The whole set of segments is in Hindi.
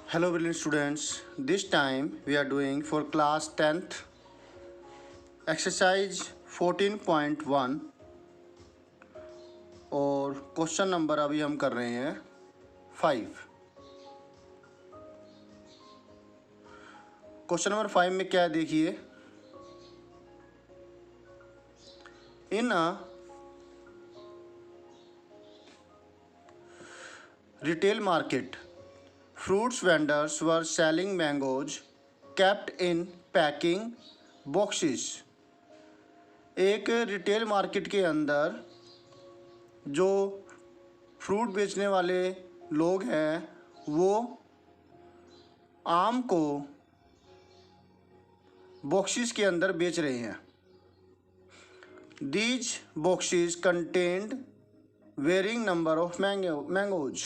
Hello brilliant students, this time we are doing for class 10th exercise 14.1 और क्वेश्चन नंबर अभी हम कर रहे हैं 5। क्वेश्चन नंबर 5 में क्या है देखिए, in a retail market fruits vendors were selling mangoes kept in packing boxes। एक रिटेल मार्केट के अंदर जो फ्रूट बेचने वाले लोग हैं वो आम को बॉक्सेस के अंदर बेच रहे हैं। These boxes contained varying number of mangoes.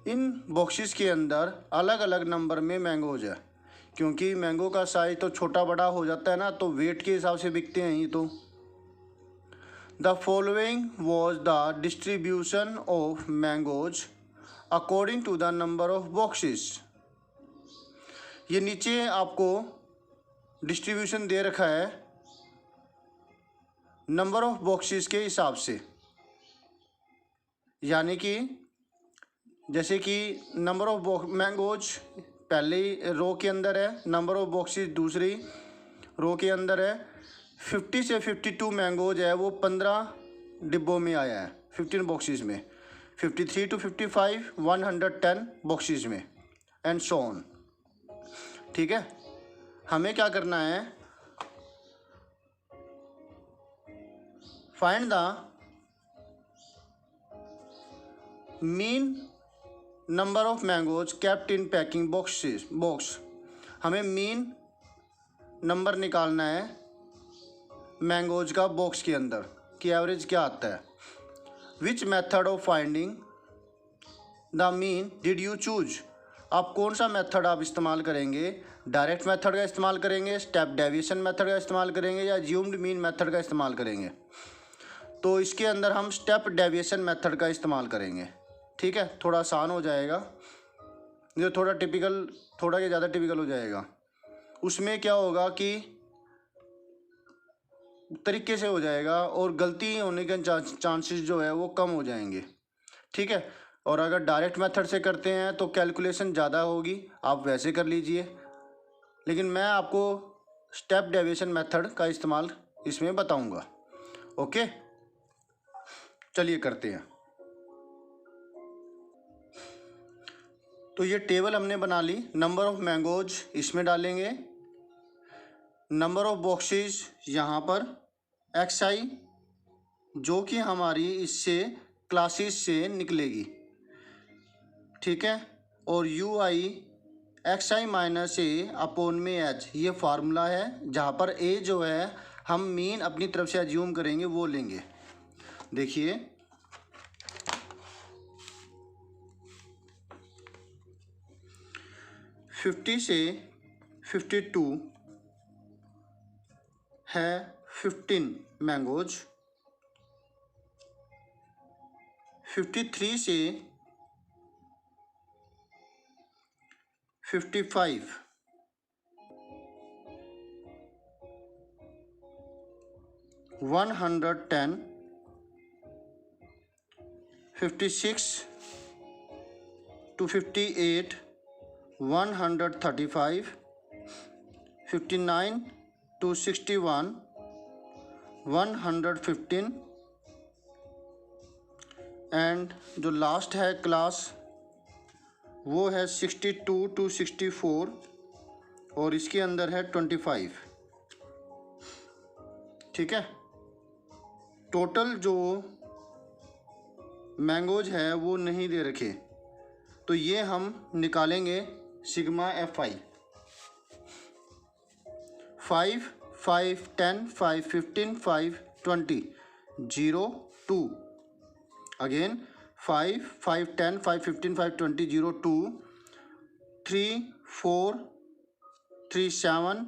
इन बॉक्सेस के अंदर अलग अलग नंबर में मैंगोज है, क्योंकि मैंगो का साइज तो छोटा बड़ा हो जाता है ना, तो वेट के हिसाब से बिकते हैं ये तो। The following was the distribution of mangoes according to the number of boxes. ये नीचे आपको डिस्ट्रीब्यूशन दे रखा है नंबर ऑफ बॉक्सेस के हिसाब से, यानी कि जैसे कि नंबर ऑफ मैंगोज पहली रो के अंदर है, नंबर ऑफ बॉक्सेस दूसरी रो के अंदर है। 50 से 52 मैंगोज है वो 15 डिब्बों में आया है, 15 बॉक्सेस में। 53 to 55 110 बॉक्सेस में, एंड सो ऑन। ठीक है, हमें क्या करना है, find the mean number of mangoes kept in packing box. हमें मीन नंबर निकालना है मैंगोज का बॉक्स के अंदर कि एवरेज क्या आता है। Which method of finding the mean did you choose. आप कौन सा मेथड आप इस्तेमाल करेंगे, डायरेक्ट मेथड का इस्तेमाल करेंगे, स्टेप डेविएशन मेथड का इस्तेमाल करेंगे, या ज्यूम्ड मीन मेथड का इस्तेमाल करेंगे। तो इसके अंदर हम स्टेप डेविएशन मेथड का इस्तेमाल करेंगे। ठीक है, थोड़ा आसान हो जाएगा, जो थोड़ा टिपिकल, थोड़ा क्या ज़्यादा टिपिकल हो जाएगा। उसमें क्या होगा कि तरीके से हो जाएगा और गलती होने के चांसेस जो है वो कम हो जाएंगे। ठीक है, और अगर डायरेक्ट मेथड से करते हैं तो कैलकुलेशन ज़्यादा होगी, आप वैसे कर लीजिए, लेकिन मैं आपको स्टेप डेविएशन मेथड का इस्तेमाल इसमें बताऊंगा। ओके, चलिए करते हैं। तो ये टेबल हमने बना ली, नंबर ऑफ मैंगोज इसमें डालेंगे, नंबर ऑफ बॉक्सेस यहाँ पर XI, जो कि हमारी इससे क्लासेस से निकलेगी। ठीक है, और UI XI minus A upon में H, ये फार्मूला है, जहाँ पर A जो है हम मीन अपनी तरफ से एज्यूम करेंगे वो लेंगे। देखिए, फिफ्टी से 52 है 15 मैंगोज। 53 से 55 110। 56 to 58 135। 59 to 61 115। एंड जो लास्ट है क्लास वो है 62 to 64, और इसके अंदर है 25। ठीक है, टोटल जो मैंगोज है वो नहीं दे रखे, तो ये हम निकालेंगे सिग्मा FI। 5 5 10 5 15 5 20 0 2। अगेन 5 5 10 5 15 5 20 0 2 3 4 3 7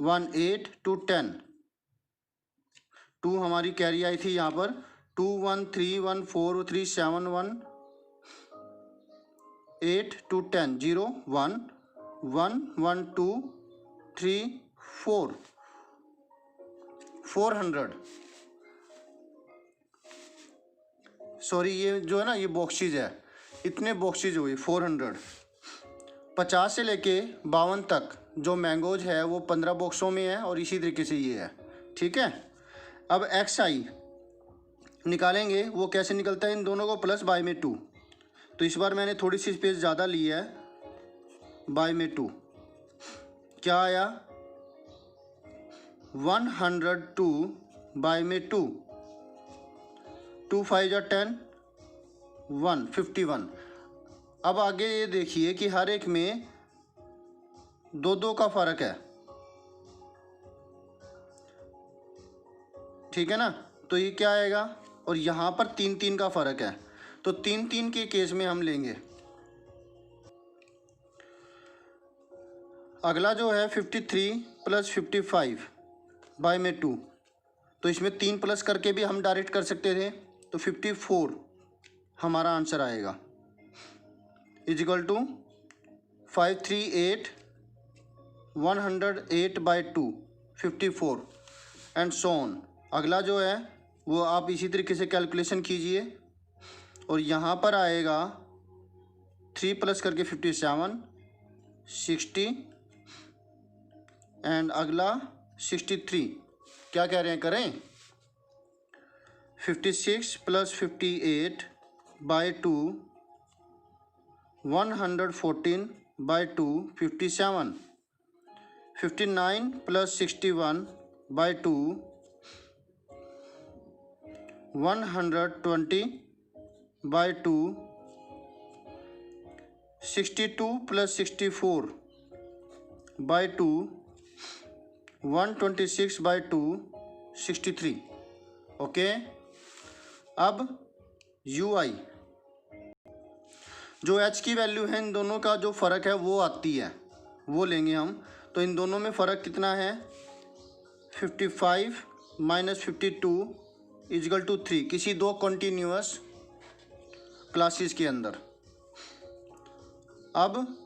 1 8 2 10। 2 हमारी कैरी आई थी यहाँ पर, 2 1 3 1 4 3 7 1 8 to 10, 0 1 1 1 2 3 4, 400। सॉरी, ये जो है ना, ये बॉक्सेज है, इतने बॉक्सेज हुए 400। 50 से लेके 52 तक जो मैंगोज है वो 15 बॉक्सों में है, और इसी तरीके से ये है। ठीक है, अब XI निकालेंगे, वो कैसे निकलता है, इन दोनों को प्लस बाय में 2। तो इस बार मैंने थोड़ी सी स्पेस ज़्यादा ली है, बाय में 2 क्या आया, 102 बाय में 2, 2 5 जा 10, 151। अब आगे ये देखिए कि हर एक में 2 का फ़र्क है, ठीक है ना, तो ये क्या आएगा, और यहाँ पर 3 का फ़र्क है, तो 3 के केस में हम लेंगे। अगला जो है 53 + 55 बाय में 2, तो इसमें 3 प्लस करके भी हम डायरेक्ट कर सकते थे, तो 54 हमारा आंसर आएगा, equal to 538 108 by 2 54 and so on. अगला जो है वो आप इसी तरीके से कैलकुलेशन कीजिए, और यहाँ पर आएगा 3 प्लस करके 57 60 एंड अगला 63। क्या कह रहे हैं, करें 56 + 58 by 2 114 by 2 57, 59 + 61 by 2 120 by 2, 62 + 64 by 2 126 by 2 63। Okay, अब UI जो H की वैल्यू है, इन दोनों का जो फ़र्क है वो आती है, वो लेंगे हम। तो इन दोनों में फ़र्क कितना है, 55 - 52 इजकल टू 3, किसी 2 कंटिन्यूअस क्लासेस के अंदर। अब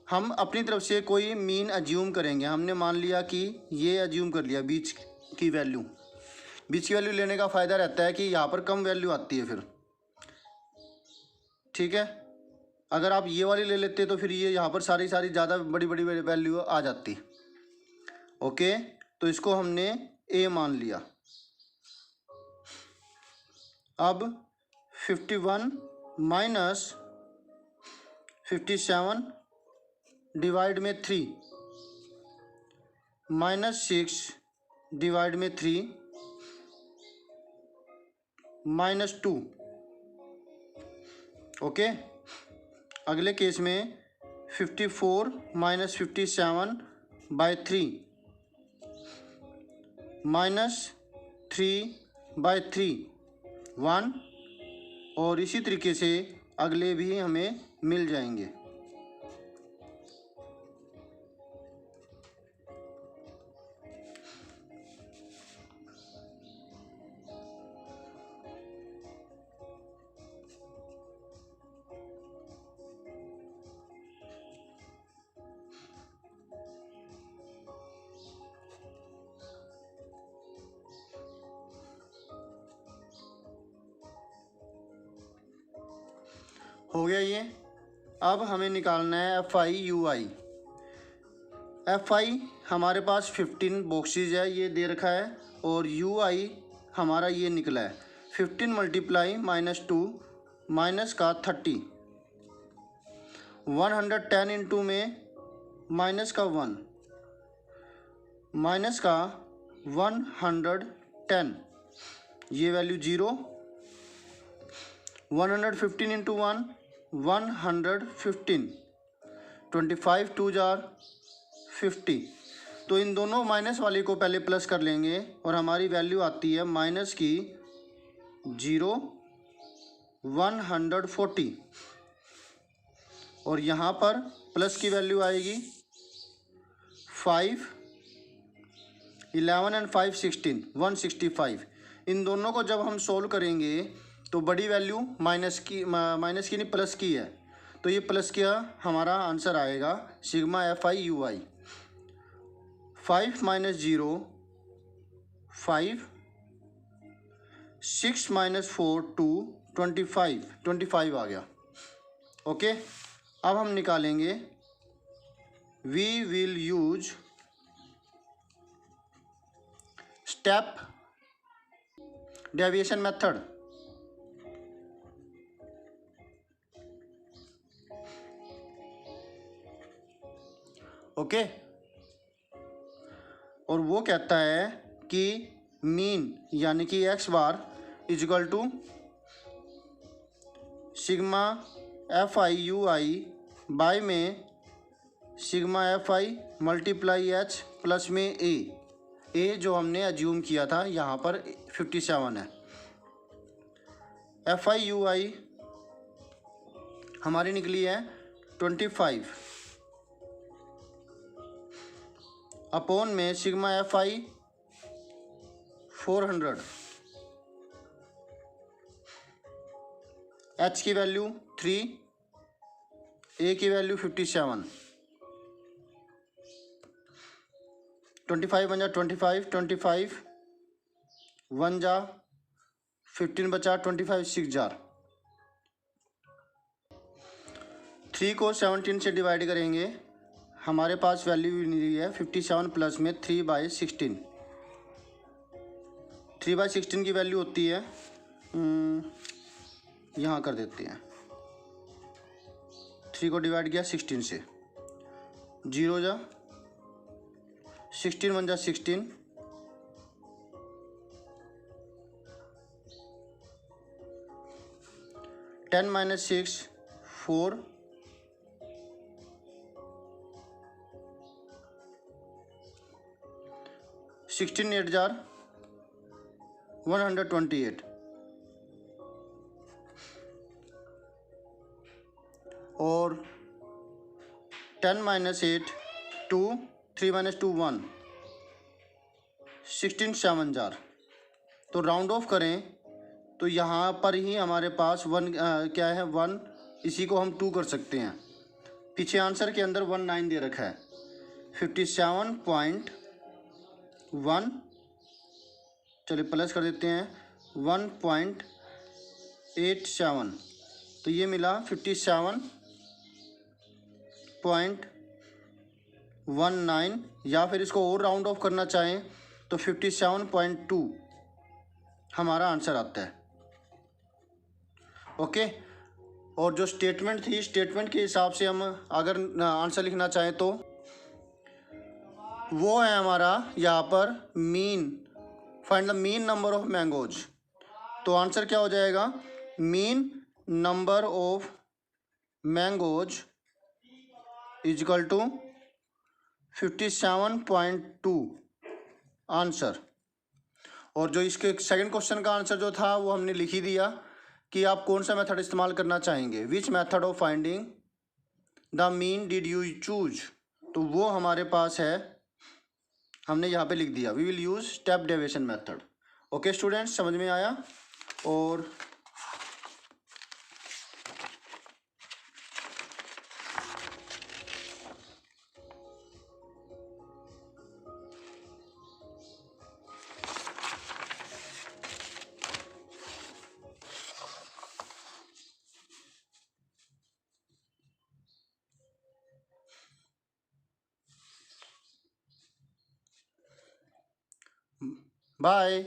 हम अपनी तरफ से कोई मीन अज्यूम करेंगे। हमने मान लिया कि ये अज्यूम कर लिया बीच की वैल्यू। बीच की वैल्यू लेने का फ़ायदा रहता है कि यहाँ पर कम वैल्यू आती है फिर, ठीक है। अगर आप ये वाली ले लेते तो फिर ये यहाँ पर सारी ज़्यादा बड़ी बड़ी वैल्यू आ जाती। ओके, तो इसको हमने A मान लिया। अब 51 - 57 डिवाइड में 3 -6 डिवाइड में 3 -2। ओके, अगले केस में 54 - 57 बाय 3 -3 बाय 3 1, और इसी तरीके से अगले भी हमें मिल जाएंगे। हो गया ये। अब हमें निकालना है FI UI। FI हमारे पास 15 बॉक्सेज है, ये दे रखा है, और UI हमारा ये निकला है 15 × -2 माइनस का 30, 110 इंटू में माइनस का 1 माइनस का 110, ये वैल्यू 0, 115 इंटू 1 115, 25 2 जार 50। तो इन दोनों माइनस वाले को पहले प्लस कर लेंगे, और हमारी वैल्यू आती है माइनस की 0 140, और यहाँ पर प्लस की वैल्यू आएगी 5 11 एंड 5 16 165। इन दोनों को जब हम सोल्व करेंगे तो बड़ी वैल्यू माइनस की नहीं प्लस की है, तो ये प्लस किया, हमारा आंसर आएगा sigma F I U I. 5 minus 0 5, 6 minus 4 2, 25 आ गया। ओके, अब हम निकालेंगे we will use step deviation method. Okay, और वो कहता है कि मीन यानी कि X bar is equal to sigma F I U I by में sigma F I multiply H plus में ए जो हमने अज्यूम किया था यहाँ पर 57 है। एफ आई यू आई हमारी निकली है 25 अपॉन में सिग्मा एफ आई 400, एच की वैल्यू 3, ए की वैल्यू 57। 25 बन जा 25, 25 1 जा 15 बचा, 25 6 जार। 3 को 17 से डिवाइड करेंगे, हमारे पास वैल्यू मिली है 57 प्लस में 3/16। 3/16 की वैल्यू होती है, यहाँ कर देते हैं, 3 को डिवाइड किया 16 से, 0 जा 16 1 जा 16, 10 माइनस 6 4, 16 8 जार 128, और 10 माइनस 8 2, 3 माइनस 2 1, 16 7 जार। तो राउंड ऑफ करें तो यहाँ पर ही हमारे पास 1 क्या है 1, इसी को हम 2 कर सकते हैं। पीछे आंसर के अंदर 19 दे रखा है। 57.1, चलिए प्लस कर देते हैं 1.87, तो ये मिला 57.19, या फिर इसको और राउंड ऑफ करना चाहें तो 57.2 हमारा आंसर आता है। ओके, और जो स्टेटमेंट थी, स्टेटमेंट के हिसाब से हम अगर आंसर लिखना चाहें तो वो है हमारा यहाँ पर mean, find the mean number of mangoes. तो आंसर क्या हो जाएगा, mean number of mangoes equal to 57.2 answer. और जो इसके सेकंड क्वेश्चन का आंसर जो था वो हमने लिख ही दिया कि आप कौन सा मेथड इस्तेमाल करना चाहेंगे, which method of finding the mean did you choose. तो वो हमारे पास है, हमने यहाँ पे लिख दिया we will use step deviation method. Okay students, समझ में आया। और बाय।